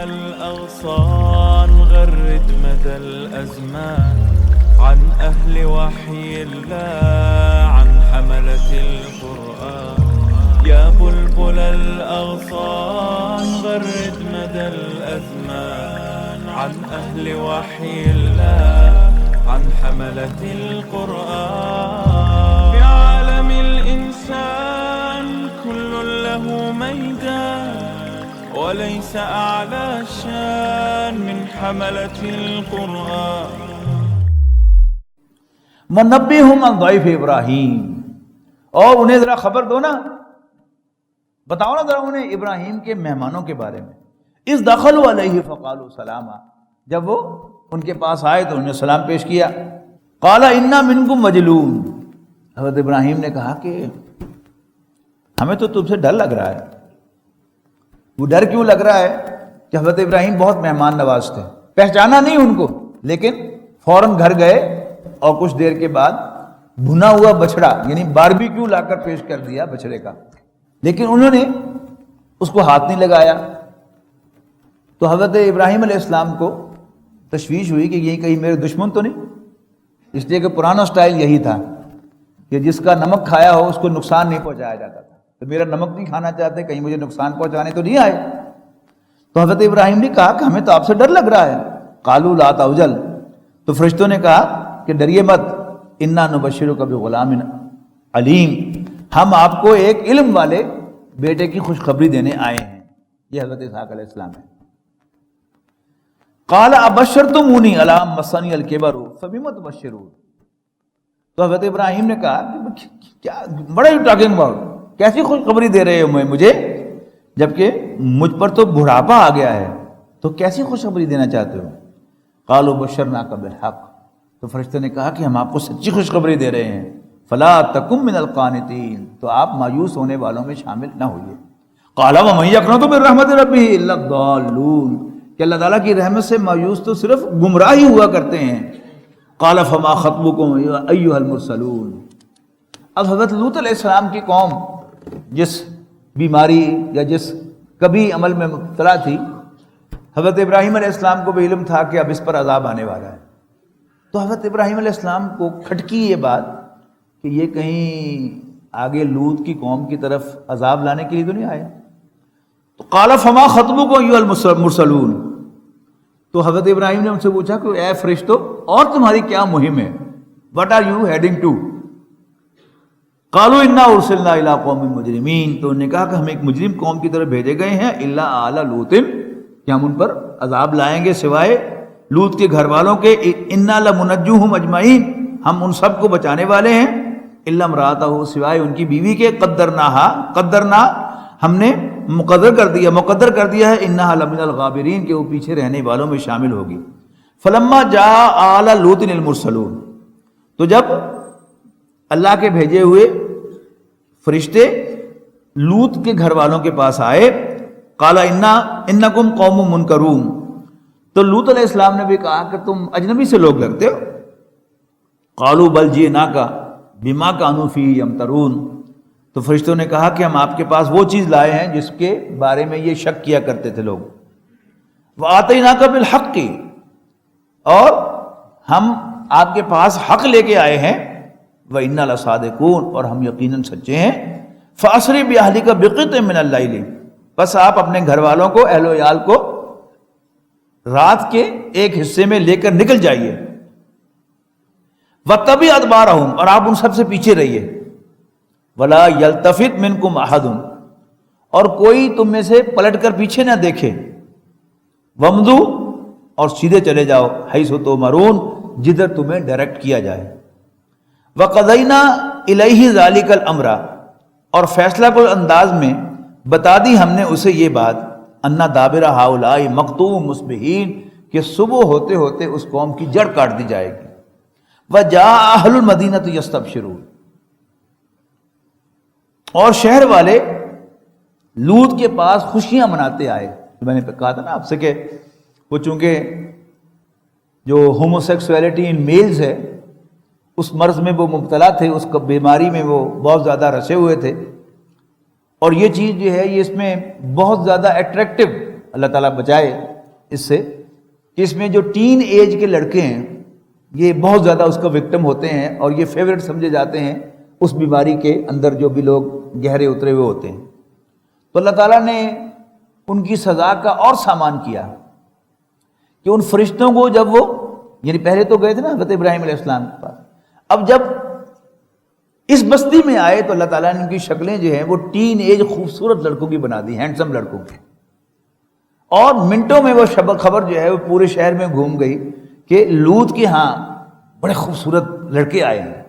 الأغصان غرد مدى الأزمان عن أهل وحي الله عن حملة القرآن يا بلبل الأغصان غرد مدى الأزمان عن أهل وحي الله عن حملة القرآن في عالم الإنسان كل له ميدان وليس أعلى شان من حملة القرآن منبئہم عن ضیف ابراہیم، اور انہیں ذرا خبر دو نا، بتاؤ نا ذرا انہیں ابراہیم کے مہمانوں کے بارے میں۔ اذ دخلوا علیہ فقالوا سلاما، جب وہ ان کے پاس آئے تو انہوں نے سلام پیش کیا۔ قال انا منکم وجلون، حضرت ابراہیم نے کہا کہ ہمیں تو تم سے ڈر لگ رہا ہے۔ وہ ڈر کیوں لگ رہا ہے کہ حضرت ابراہیم بہت مہمان نواز تھے، پہچانا نہیں ان کو، لیکن فوراً گھر گئے اور کچھ دیر کے بعد بھنا ہوا بچڑا یعنی باربیکیو لا کر پیش کر دیا بچڑے کا، لیکن انہوں نے اس کو ہاتھ نہیں لگایا۔ تو حضرت ابراہیم علیہ السلام کو تشویش ہوئی کہ یہ کہیں میرے دشمن تو نہیں، اس لیے کہ پرانا سٹائل یہی تھا کہ جس کا نمک کھایا ہو اس کو نقصان نہیں پہنچایا جاتا تھا، تو میرا نمک نہیں کھانا چاہتے، کہیں مجھے نقصان پہنچانے تو نہیں آئے۔ تو حضرت ابراہیم نے کہا کہ ہمیں تو آپ سے ڈر لگ رہا ہے۔ قالوا لا توجل، تو فرشتوں نے کہا کہ ڈریے مت، انا نبشرک بغلام علیم، ہم آپ کو ایک علم والے بیٹے کی خوشخبری دینے آئے ہیں۔ یہ حضرت اسحاق علیہ السلام ہے۔ قال ابشرتمونی علی مسنی الکبر فبم تبشرون، تو حضرت ابراہیم نے کہا کہ کیا بڑا یو ٹاکنگ اباؤٹ، کیسی خوشخبری دے رہے ہو مجھے، جبکہ مجھ پر تو بڑھاپا آ گیا ہے، تو کیسی خوشخبری دینا چاہتے ہو؟ قالوا بشرناک بالحق، تو فرشتے نے کہا کہ ہم آپ کو سچی خوشخبری دے رہے ہیں، فلا تکن من القانتین، تو آپ مایوس ہونے والوں میں شامل نہ ہوئیے۔ قال ومن یقنط من رحمت ربہ الا الضالون، کہ اللہ تعالیٰ کی رحمت سے مایوس تو صرف گمراہ ہی ہوا کرتے ہیں۔ قال فما خطبکم ایھا المرسلون، اب حضرت لوط علیہ السلام کی قوم جس بیماری یا جس کبھی عمل میں مبتلا تھی، حضرت ابراہیم علیہ السلام کو بھی علم تھا کہ اب اس پر عذاب آنے والا ہے، تو حضرت ابراہیم علیہ السلام کو کھٹکی یہ بات کہ یہ کہیں آگے لوط کی قوم کی طرف عذاب لانے کے لیے تو نہیں آئے۔ تو قال فما خطبکم ایھا المرسلون، تو حضرت ابراہیم نے ان سے پوچھا کہ اے فرشتو اور تمہاری کیا مہم ہے، what are you heading to؟ قالوا انا ارسلنا الی قوم مجرمین، تو انہوں نے کہا کہ ہم ایک مجرم قوم کی طرف بھیجے گئے ہیں، الا آل لوط، کہ ہم ان پر عذاب لائیں گے سوائے لوط کے گھر والوں کے، انا لمنجوہم اجمعین، ہم ان سب کو بچانے والے ہیں، الا امرأتہ، سوائے ان کی بیوی کے، قدرنا ہم نے مقدر کر دیا ہے، انہا لمن الغابرین، کہ وہ پیچھے رہنے والوں میں شامل ہوگی۔ فلما جاء آل لوط المرسلون، تو جب اللہ کے بھیجے ہوئے فرشتے لوط کے گھر والوں کے پاس آئے، قال انکم قوم منکرون، تو لوط علیہ السلام نے بھی کہا کہ تم اجنبی سے لوگ لگتے ہو۔ قالوا بل جئناک بما كانوا فیہ یمترون، تو فرشتوں نے کہا کہ ہم آپ کے پاس وہ چیز لائے ہیں جس کے بارے میں یہ شک کیا کرتے تھے لوگ۔ وآتیناک بالحق، اور ہم آپ کے پاس حق لے کے آئے ہیں، وإنا لصادقون، اور ہم یقیناً سچے ہیں۔ فأسر بأہلک بقطع من اللیل، بس آپ اپنے گھر والوں کو، اہل و عیال کو رات کے ایک حصے میں لے کر نکل جائیے۔ واتبع ادبارہم، اور آپ ان سب سے پیچھے رہیے۔ ولا یلتفت منکم احد، اور کوئی تم میں سے پلٹ کر پیچھے نہ دیکھے۔ وامضوا، اور سیدھے چلے جاؤ، حیث تؤمرون، جدھر تمہیں ڈائریکٹ کیا جائے۔ وقضینا الیہ ذلک الامر، اور فیصلہ کن انداز میں بتا دی ہم نے اسے یہ بات، ان دابر ہؤلاء مقطوع مصبحین، کہ صبح ہوتے ہوتے اس قوم کی جڑ کاٹ دی جائے گی۔ وجاء اہل المدینۃ یستبشرون، اور شہر والے لوط کے پاس خوشیاں مناتے آئے۔ میں نے کہا تھا نا آپ سے کہ وہ چونکہ جو ہومو سیکسولیٹی ان میلز ہے اس مرض میں وہ مبتلا تھے، اس بیماری میں وہ بہت زیادہ رسے ہوئے تھے، اور یہ چیز جو ہے یہ اس میں بہت زیادہ اٹریکٹیو، اللہ تعالیٰ بچائے، اس سے کہ اس میں جو ٹین ایج کے لڑکے ہیں یہ بہت زیادہ اس کا وکٹم ہوتے ہیں اور یہ فیورٹ سمجھے جاتے ہیں اس بیماری کے اندر جو بھی لوگ گہرے اترے ہوئے ہوتے ہیں. تو اللہ تعالیٰ نے ان کی سزا کا اور سامان کیا کہ ان فرشتوں کو جب وہ یعنی پہلے تو گئے تھے نا حضرت ابراہیم علیہ السلام کے پاس، اب جب اس بستی میں آئے تو اللہ تعالیٰ نے ان کی شکلیں جو ہیں وہ ٹین ایج خوبصورت لڑکوں کی بنا دی، ہینڈسم لڑکوں کی، اور منٹوں میں وہ خبر جو ہے وہ پورے شہر میں گھوم گئی کہ لوط کے ہاں بڑے خوبصورت لڑکے آئے ہیں.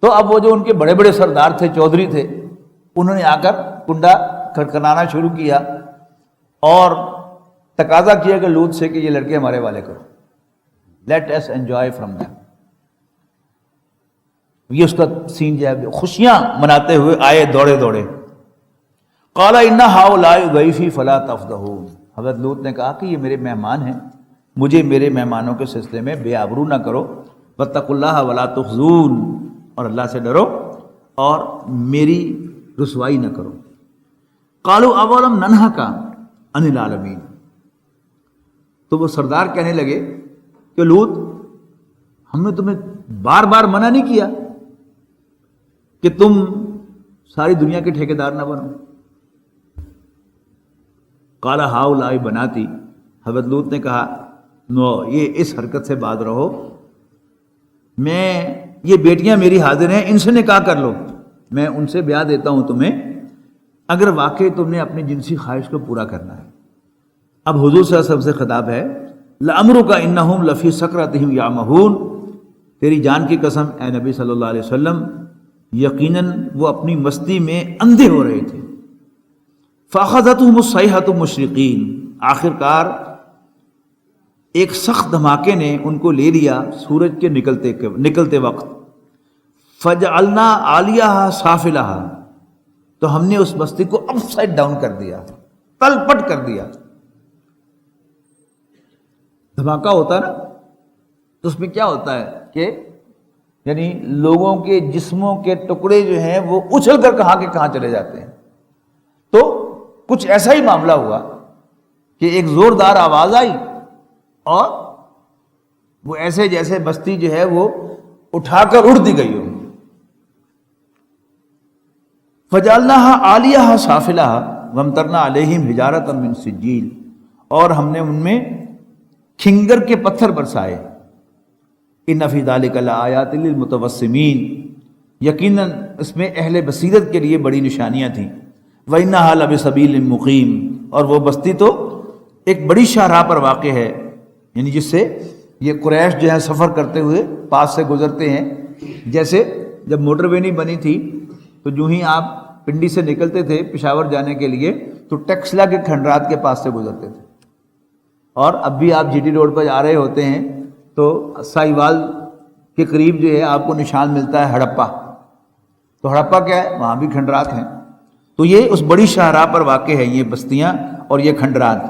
تو اب وہ جو ان کے بڑے بڑے سردار تھے، چودھری تھے، انہوں نے آ کر کنڈا کھٹکھٹانا شروع کیا اور تقاضا کیا کہ لوط سے کہ یہ لڑکے ہمارے والے کرو، let us enjoy from them. یہ اس کا سین جو ہے خوشیاں مناتے ہوئے آئے دوڑے دوڑے. قال ان ہؤلاء ضیفی فلا تفضحون، حضرت لوط نے کہا کہ یہ میرے مہمان ہیں، مجھے میرے مہمانوں کے سلسلے میں بے آبرو نہ کرو. واتقوا اللہ ولا تخزون، اور اللہ سے ڈرو اور میری رسوائی نہ کرو. قالوا اولم ننہک عن العالمین، تو وہ سردار کہنے لگے کہ لوط ہم نے تمہیں بار بار منع نہیں کیا کہ تم ساری دنیا کے ٹھیکیدار نہ بنو. قال ہؤلاء بناتی، حضرت لوط نے کہا نو، یہ اس حرکت سے باز رہو، یہ بیٹیاں میری حاضر ہیں، ان سے نکاح کر لو، میں ان سے بیاہ دیتا ہوں تمہیں اگر واقعی تم نے اپنی جنسی خواہش کو پورا کرنا ہے. اب حضور صلی اللہ علیہ وسلم سے خطاب ہے لعمرک انہم لفی سکرتہم یعمہون، تیری جان کی قسم اے نبی صلی اللہ علیہ وسلم یقیناً وہ اپنی مستی میں اندھے ہو رہے تھے. فاخذتہم الصیحۃ مشرقین، آخر کار ایک سخت دھماکے نے ان کو لے لیا سورج کے نکلتے وقت. فجعلنا عالیہا سافلہا، تو ہم نے اس بستی کو اپ سائڈ ڈاؤن کر دیا، تل پٹ کر دیا. دھماکہ ہوتا ہے نا تو اس میں کیا ہوتا ہے کہ یعنی لوگوں کے جسموں کے ٹکڑے جو ہیں وہ اچھل کر کہاں کے کہاں چلے جاتے ہیں. تو کچھ ایسا ہی معاملہ ہوا کہ ایک زوردار آواز آئی اور وہ ایسے جیسے بستی جو ہے وہ اٹھا کر اڑ دی گئی ہو. فجعلناها عالیہا سافلہا وامطرنا علیہم حجارۃ من سجیل، اور ہم نے ان میں کھنگر کے پتھر برسائے. ان فی ذلک لآیات للمتوسمین، یقیناً اس میں اہل بصیرت کے لیے بڑی نشانیاں تھیں. وانھا لبسبیل مقیم، اور وہ بستی تو ایک بڑی شاہراہ پر واقع ہے، یعنی جس سے یہ قریش جو ہے سفر کرتے ہوئے پاس سے گزرتے ہیں. جیسے جب موٹر وے نہیں بنی تھی تو جو ہی آپ پنڈی سے نکلتے تھے پشاور جانے کے لیے تو ٹیکسلا کے کھنڈرات کے پاس سے گزرتے تھے، اور اب بھی آپ جی ٹی روڈ پر جا رہے ہوتے ہیں تو سائیوال کے قریب جو ہے آپ کو نشان ملتا ہے ہڑپا. تو ہڑپا کیا ہے؟ وہاں بھی کھنڈرات ہیں. تو یہ اس بڑی شاہراہ پر واقع ہے یہ بستیاں اور یہ کھنڈرات.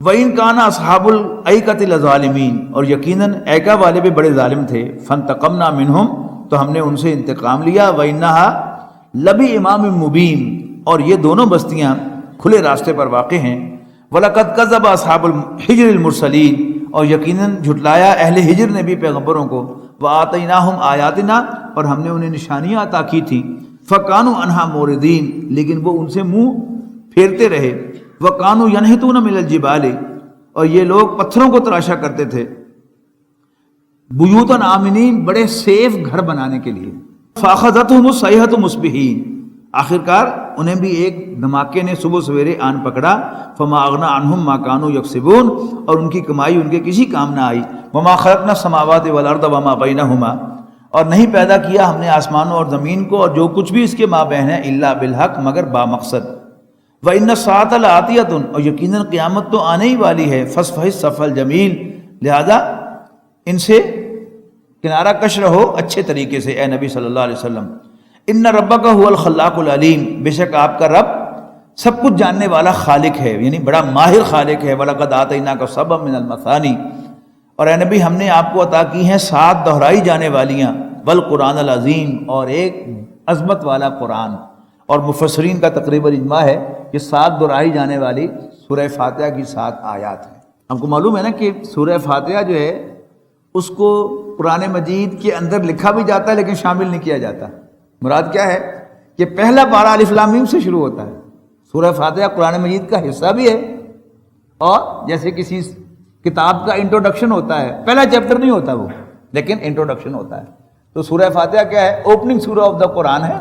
وَإِنْ كَانَ أَصْحَابُ الْأَيْكَةِ لَظَالِمِينَ، اور یقیناً ایکا والے بھی بڑے ظالم تھے. فَانْتَقَمْنَا مِنْهُمْ، تو ہم نے ان سے انتقام لیا. وَإِنَّهَا لَبِإِمَامٍ مُبِينٍ، اور یہ دونوں بستیاں کھلے راستے پر واقع ہیں. وَلَقَدْ كَذَّبَ أَصْحَابُ الْحِجْرِ الْمُرْسَلِينَ، اور یقیناً جھٹلایا اہل ہجر نے بھی پیغمبروں کو. وَآتَيْنَاهُمْ آیَاتِنَا، اور ہم نے انہیں نشانیاں عطا کی تھیں. فَكَانُوا عَنْهَا مُعْرِضِينَ، لیکن وہ ان سے منہ پھیرتے رہے. وَكَانُوا يَنْحِتُونَ مِنَ الْجِبَالِ، اور یہ لوگ پتھروں کو تراشا کرتے تھے. بیوتاً آمنین، بڑے سیف گھر بنانے کے لیے. فَأَخَذَتْهُمُ الصَّيْحَةُ مُصْبِحِينَ، آخرکار انہیں بھی ایک دھماکے نے صبح سویرے آن پکڑا. فَمَا أَغْنَىٰ عَنْهُمْ مَا كَانُوا يَكْسِبُونَ، اور ان کی کمائی ان کے کسی کام نہ آئی. وَمَا خَلَقْنَا السَّمَاوَاتِ وَالْأَرْضَ وَمَا بَيْنَهُمَا، اور نہیں پیدا کیا ہم نے آسمانوں اور زمین کو اور جو کچھ بھی اس کے مابین ہے. إِلَّا بِالْحَقِّ، مگر بامقصد. وَإِنَّ السَّاعَةَ لَآتِيَةٌ، اور یقیناً قیامت تو آنے ہی والی ہے. فَاصْفَحِ الصَّفْحَ الْجَمِيلَ، لہذا ان سے کنارہ کش رہو اچھے طریقے سے اے نبی صلی اللہ علیہ وسلم. ان ربک هو الخلاق العلیم، بے شک آپ کا رب سب کچھ جاننے والا خالق ہے، یعنی بڑا ماہر خالق ہے. وَلَقَدْ آتَيْنَاكَ سَبْعًا مِنَ الْمَثَانِي، اور اے نبی ہم نے آپ کو عطا کی ہیں 7 دہرائی جانے والیاں. والقرآن العظیم، اور ایک عظمت والا قرآن. اور مفسرین کا تقریباً اجماع ہے کہ 7 دہرائی جانے والی سورہ فاتحہ کی 7 آیات ہیں. ہم کو معلوم ہے نا کہ سورہ فاتحہ جو ہے اس کو قرآن مجید کے اندر لکھا بھی جاتا ہے لیکن شامل نہیں کیا جاتا. مراد کیا ہے کہ پہلا پارہ الف لام میم سے شروع ہوتا ہے. سورہ فاتحہ قرآن مجید کا حصہ بھی ہے، اور جیسے کسی کتاب کا انٹروڈکشن ہوتا ہے، پہلا چیپٹر نہیں ہوتا وہ، لیکن انٹروڈکشن ہوتا ہے. تو سورہ فاتحہ کیا ہے؟ اوپننگ سورہ آف دا قرآن ہے،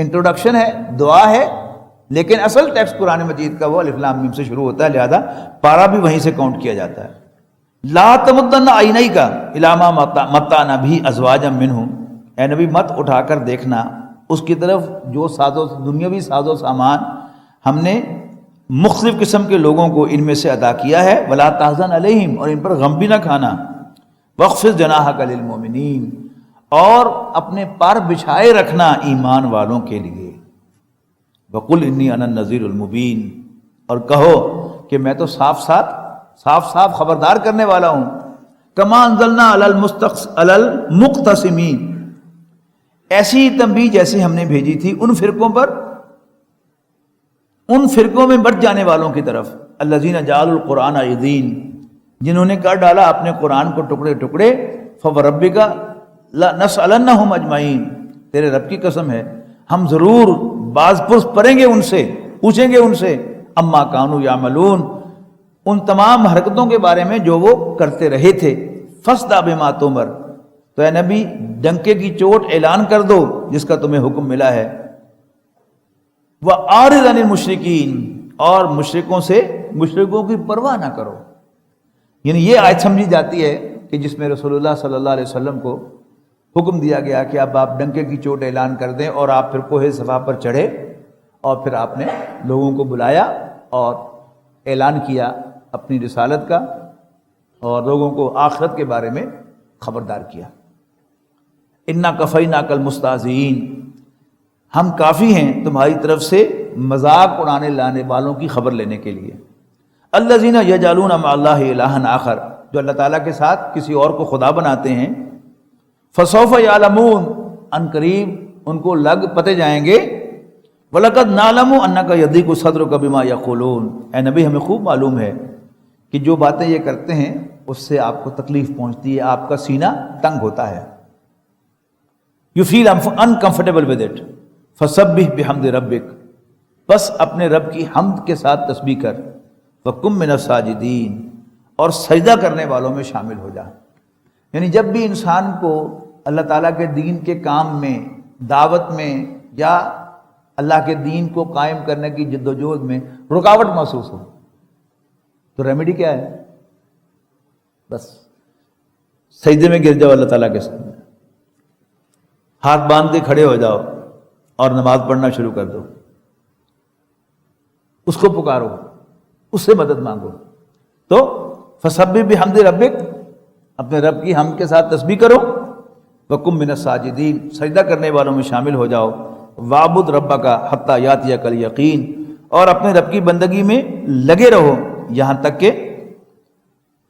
انٹروڈکشن ہے، دعا ہے، لیکن اصل ٹیکسٹ قرآن مجید کا وہ الف لام میم سے شروع ہوتا ہے، لہذا پارہ بھی وہیں سے کاؤنٹ کیا جاتا ہے. لا تمدن عینیک الی ما متعنا بھی ازواجا منہم، اے نبی مت اٹھا کر دیکھنا اس کی طرف جو دنیاوی ساز و سامان ہم نے مختلف قسم کے لوگوں کو ان میں سے عطا کیا ہے. ولا تحزن علیہم، اور ان پر غم بھی نہ کھانا. واخفض جناحک للمؤمنین، اور اپنے پر بچھائے رکھنا ایمان والوں کے لیے. وقل انی انا النذیر المبین، اور کہو کہ میں تو صاف صاف خبردار کرنے والا ہوں. کما انزلنا علی المقتسمین، ایسی تنبیہ جیسے ہم نے بھیجی تھی ان فرقوں میں بٹ جانے والوں کی طرف. الذین جعلوا القرآن عضین، جنہوں نے کر ڈالا اپنے قرآن کو ٹکڑے ٹکڑے. فوربک لنسألنہم اجمعین، تیرے رب کی قسم ہے ہم ضرور باز پرس پڑیں گے ان سے، پوچھیں گے ان سے. اما کانوا یعملون، ان تمام حرکتوں کے بارے میں جو وہ کرتے رہے تھے. فاصدع بما تؤمر، تو اے نبی ڈنکے کی چوٹ اعلان کر دو جس کا تمہیں حکم ملا ہے. وَأَعْرِضْ عَنِ الْمُشْرِكِينَ، اور مشرکوں کی پرواہ نہ کرو. یعنی یہ آیت سمجھی جاتی ہے کہ جس میں رسول اللہ صلی اللہ علیہ وسلم کو حکم دیا گیا کہ اب آپ ڈنکے کی چوٹ اعلان کر دیں، اور آپ پھر کوہ صفا پر چڑھے اور پھر آپ نے لوگوں کو بلایا اور اعلان کیا اپنی رسالت کا، اور لوگوں کو آخرت کے بارے میں خبردار کیا. اِنَّا كَفَيْنَاكَ الْمُسْتَهْزِئِينَ، ہم کافی ہیں تمہاری طرف سے مذاق اڑانے لانے والوں کی خبر لینے کے لیے. الذین یجعلون مع اللہ الہا آخر، جو اللہ تعالیٰ کے ساتھ کسی اور کو خدا بناتے ہیں. فسوف یعلمون، ان قریب ان کو لگ پتے جائیں گے. وَلَقَدْ نَعْلَمُ أَنَّكَ يَضِيقُ صَدْرُكَ بِمَا يَقُولُونَ، اے نبی ہمیں خوب معلوم ہے کہ جو باتیں یہ کرتے ہیں اس سے آپ کو تکلیف پہنچتی ہے، آپ کا سینہ تنگ ہوتا ہے. You feel uncomfortable with it. فَسَبِّحْ بِحَمْدِ رَبِّكَ، بس اپنے رب کی حمد کے ساتھ تسبیح کر. وَقُم مِّنَ السَّاجِدِينَ، اور سجدہ کرنے والوں میں شامل ہو جا. یعنی جب بھی انسان کو اللہ تعالیٰ کے دین کے کام میں، دعوت میں، یا اللہ کے دین کو قائم کرنے کی جد و جہد میں رکاوٹ محسوس ہو تو ریمیڈی کیا ہے؟ بس سجدے میں گر جاؤ اللہ تعالیٰ کے سامنے، ہاتھ باندھ کے کھڑے ہو جاؤ اور نماز پڑھنا شروع کر دو. اس کو پکارو، اس سے مدد مانگو. تو فسبح بحمد ربک، اپنے رب کی حمد کے ساتھ تسبیح کرو. وقم من الساجدین، سجدہ کرنے والوں میں شامل ہو جاؤ. وعبد ربک حتی یاتیک الیقین، اور اپنے رب کی بندگی میں لگے رہو یہاں تک کہ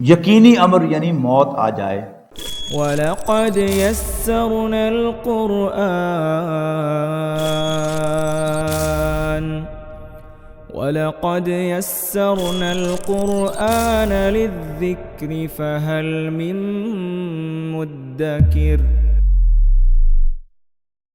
یقینی امر یعنی موت آ جائے. وَلَقَدْ يَسَّرْنَا الْقُرْآنَ لِلذِّكْرِ فَهَلْ مِن مُّدَّكِرٍ.